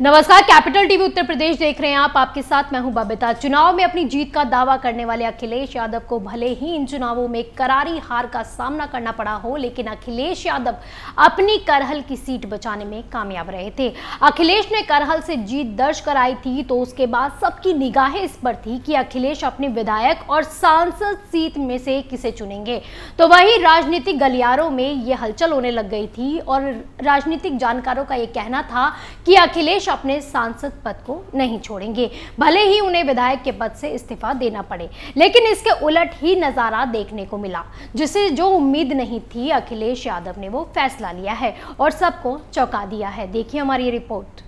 नमस्कार, capital TV Uttar Pradesh देख रहे हैं आप। आपके साथ मैं हूं बबीता। चुनाव में अपनी जीत का दावा करने वाले अखिलेश यादव को भले ही इन चुनावों में करारी हार का सामना करना पड़ा हो, लेकिन अखिलेश यादव अपनी करहल की सीट बचाने में कामयाब रहे थे। अखिलेश ने करहल से जीत दर्ज कराई थी तो उसके बाद सबकी निगाहें इस पर थी कि अखिलेश अपने विधायक और सांसद सीट में से किसे चुनेंगे। तो वहीं राजनीतिक गलियारों में ये हलचल होने लग गई थी और राजनीतिक जानकारों का ये कहना था कि अखिलेश अपने सांसद पद को नहीं छोड़ेंगे, भले ही उन्हें विधायक के पद से इस्तीफा देना पड़े। लेकिन इसके उलट ही नजारा देखने को मिला, जिसे जो उम्मीद नहीं थी अखिलेश यादव ने वो फैसला लिया है और सबको चौंका दिया है। देखिए हमारी ये रिपोर्ट।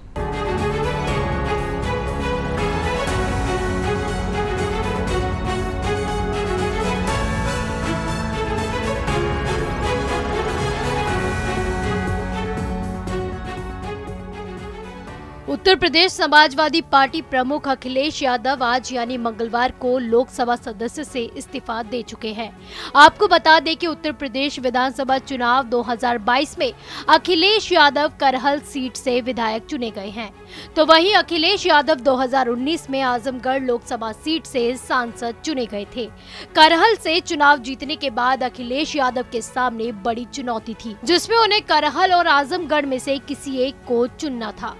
उत्तर प्रदेश समाजवादी पार्टी प्रमुख अखिलेश यादव आज यानी मंगलवार को लोकसभा सदस्य से इस्तीफा दे चुके हैं। आपको बता दें कि उत्तर प्रदेश विधानसभा चुनाव 2022 में अखिलेश यादव करहल सीट से विधायक चुने गए हैं, तो वहीं अखिलेश यादव 2019 में आजमगढ़ लोकसभा सीट से सांसद चुने गए थे। करहल से चुनाव जीतने के बाद अखिलेश यादव के सामने बड़ी चुनौती थी, जिसमें उन्हें करहल और आजमगढ़ में से किसी एक को चुनना था।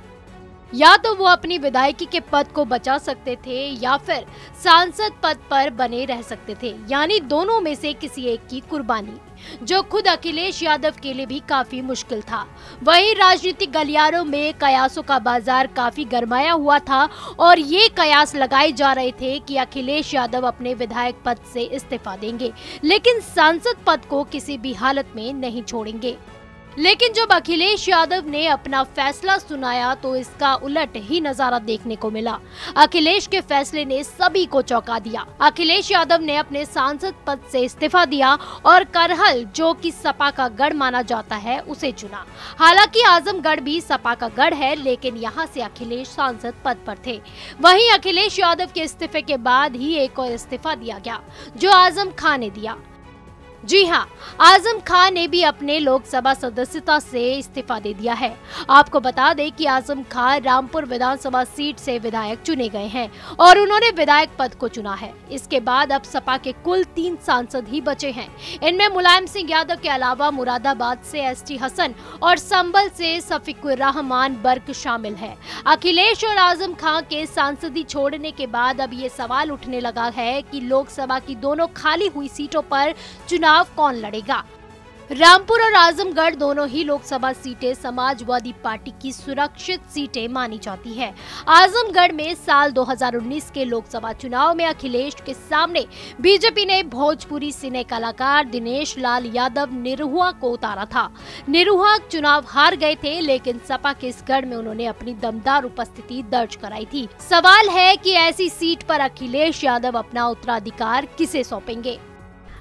या तो वो अपनी विधायकी के पद को बचा सकते थे या फिर सांसद पद पर बने रह सकते थे, यानी दोनों में से किसी एक की कुर्बानी, जो खुद अखिलेश यादव के लिए भी काफी मुश्किल था। वहीं राजनीतिक गलियारों में कयासों का बाजार काफी गरमाया हुआ था और ये कयास लगाए जा रहे थे कि अखिलेश यादव अपने विधायक पद से इस्तीफा देंगे, लेकिन सांसद पद को किसी भी हालत में नहीं छोड़ेंगे। लेकिन जब अखिलेश यादव ने अपना फैसला सुनाया तो इसका उलट ही नजारा देखने को मिला। अखिलेश के फैसले ने सभी को चौंका दिया। अखिलेश यादव ने अपने सांसद पद से इस्तीफा दिया और करहल, जो कि सपा का गढ़ माना जाता है, उसे चुना। हालांकि आजमगढ़ भी सपा का गढ़ है, लेकिन यहाँ से अखिलेश सांसद पद पर थे। वहीं अखिलेश यादव के इस्तीफे के बाद ही एक और इस्तीफा दिया गया, जो आजम खान ने दिया। जी हां, आजम खान ने भी अपने लोकसभा सदस्यता से इस्तीफा दे दिया है। आपको बता दें कि आजम खान रामपुर विधानसभा सीट से विधायक चुने गए हैं और उन्होंने विधायक पद को चुना है। इसके बाद अब सपा के कुल 3 सांसद ही बचे हैं। इनमें मुलायम सिंह यादव के अलावा मुरादाबाद से एसटी हसन और संभल से सफीकुर रहमान बर्क शामिल है। अखिलेश और आजम खान के सांसदी छोड़ने के बाद अब ये सवाल उठने लगा है कि लोकसभा की दोनों खाली हुई सीटों पर चुनाव कौन लड़ेगा। रामपुर और आजमगढ़ दोनों ही लोकसभा सीटें समाजवादी पार्टी की सुरक्षित सीटें मानी जाती है। आजमगढ़ में साल 2019 के लोकसभा चुनाव में अखिलेश के सामने बीजेपी ने भोजपुरी सिने कलाकार दिनेश लाल यादव निरहुआ को उतारा था। निरहुआ चुनाव हार गए थे, लेकिन सपा के इस गढ़ में उन्होंने अपनी दमदार उपस्थिति दर्ज कराई थी। सवाल है कि ऐसी सीट पर अखिलेश यादव अपना उत्तराधिकार किसे सौंपेंगे।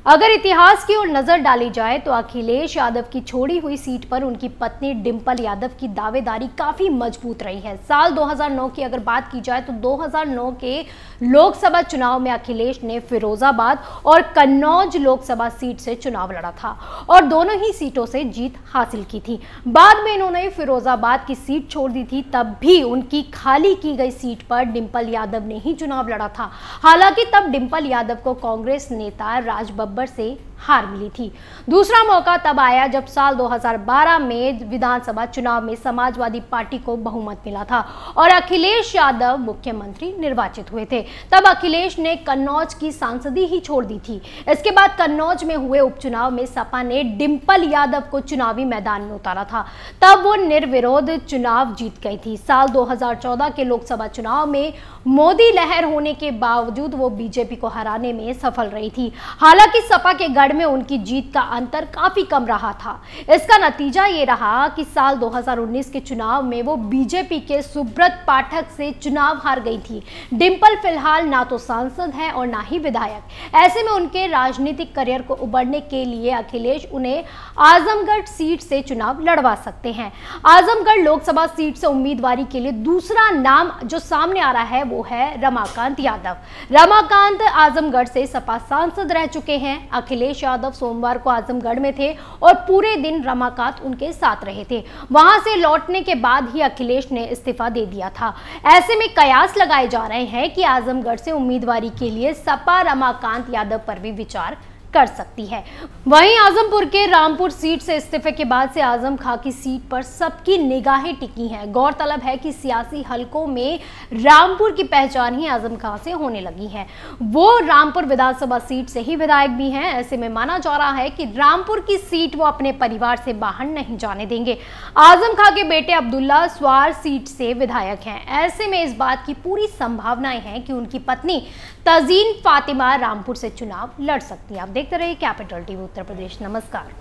अगर इतिहास की ओर नजर डाली जाए तो अखिलेश यादव की छोड़ी हुई सीट पर उनकी पत्नी डिंपल यादव की दावेदारी काफी मजबूत रही है। साल 2009 की अगर बात की जाए तो 2009 के लोकसभा चुनाव में अखिलेश ने फिरोजाबाद और कन्नौज लोकसभा सीट से चुनाव लड़ा था और दोनों ही सीटों से जीत हासिल की थी। बाद में इन्होंने फिरोजाबाद की सीट छोड़ दी थी, तब भी उनकी खाली की गई सीट पर डिंपल यादव ने ही चुनाव लड़ा था। हालांकि तब डिंपल यादव को कांग्रेस नेता राज बब्बर से हार मिली थी। दूसरा मौका तब आया जब साल 2012 में विधानसभा चुनाव में समाजवादी पार्टी को बहुमत मिला था और अखिलेश यादव मुख्यमंत्री निर्वाचित हुए थे। तब अखिलेश ने कन्नौज की सांसदी ही छोड़ दी थी। इसके बाद कन्नौज में हुए उपचुनाव में सपा ने डिंपल यादव को चुनावी मैदान में उतारा था। तब वो निर्विरोध चुनाव जीत गई थी। साल 2014 के लोकसभा चुनाव में मोदी लहर होने के बावजूद वो बीजेपी को हराने में सफल रही थी। हालांकि सपा के गढ़ में उनकी जीत का अंतर काफी कम रहा था। इसका नतीजा ये रहा कि साल 2019 के चुनाव में वो बीजेपी के सुब्रत पाठक से चुनाव हार गई थी। डिंपल फिलहाल ना तो सांसद है और ना ही विधायक। ऐसे में उनके राजनीतिक करियर को उबरने के लिए अखिलेश उन्हें आजमगढ़ सीट से चुनाव लड़वा सकते हैं। आजमगढ़ लोकसभा सीट से उम्मीदवारी के लिए दूसरा नाम जो सामने आ रहा है वो है रमाकांत यादव। रमाकांत आजमगढ़ से सपा सांसद रह चुके हैं हैं। अखिलेश यादव सोमवार को आजमगढ़ में थे और पूरे दिन रमाकांत उनके साथ रहे थे। वहां से लौटने के बाद ही अखिलेश ने इस्तीफा दे दिया था। ऐसे में कयास लगाए जा रहे हैं कि आजमगढ़ से उम्मीदवारी के लिए सपा रमाकांत यादव पर भी विचार कर सकती है। वहीं आजमपुर के रामपुर सीट से इस्तीफे के बाद से आजम खां की सीट पर सबकी निगाहें टिकी हैं। गौरतलब है कि सियासी हलकों में रामपुर की पहचान ही आजम खां से होने लगी है। वो रामपुर विधानसभा सीट से ही विधायक भी हैं। ऐसे में माना जा रहा है कि रामपुर की सीट वो अपने परिवार से बाहर नहीं जाने देंगे। आजम खां के बेटे अब्दुल्ला स्वार सीट से विधायक हैं। ऐसे में इस बात की पूरी संभावनाएं हैं कि उनकी पत्नी तजीन फातिमा रामपुर से चुनाव लड़ सकती है। आप देखते रहिए कैपिटल टीवी उत्तर प्रदेश। नमस्कार।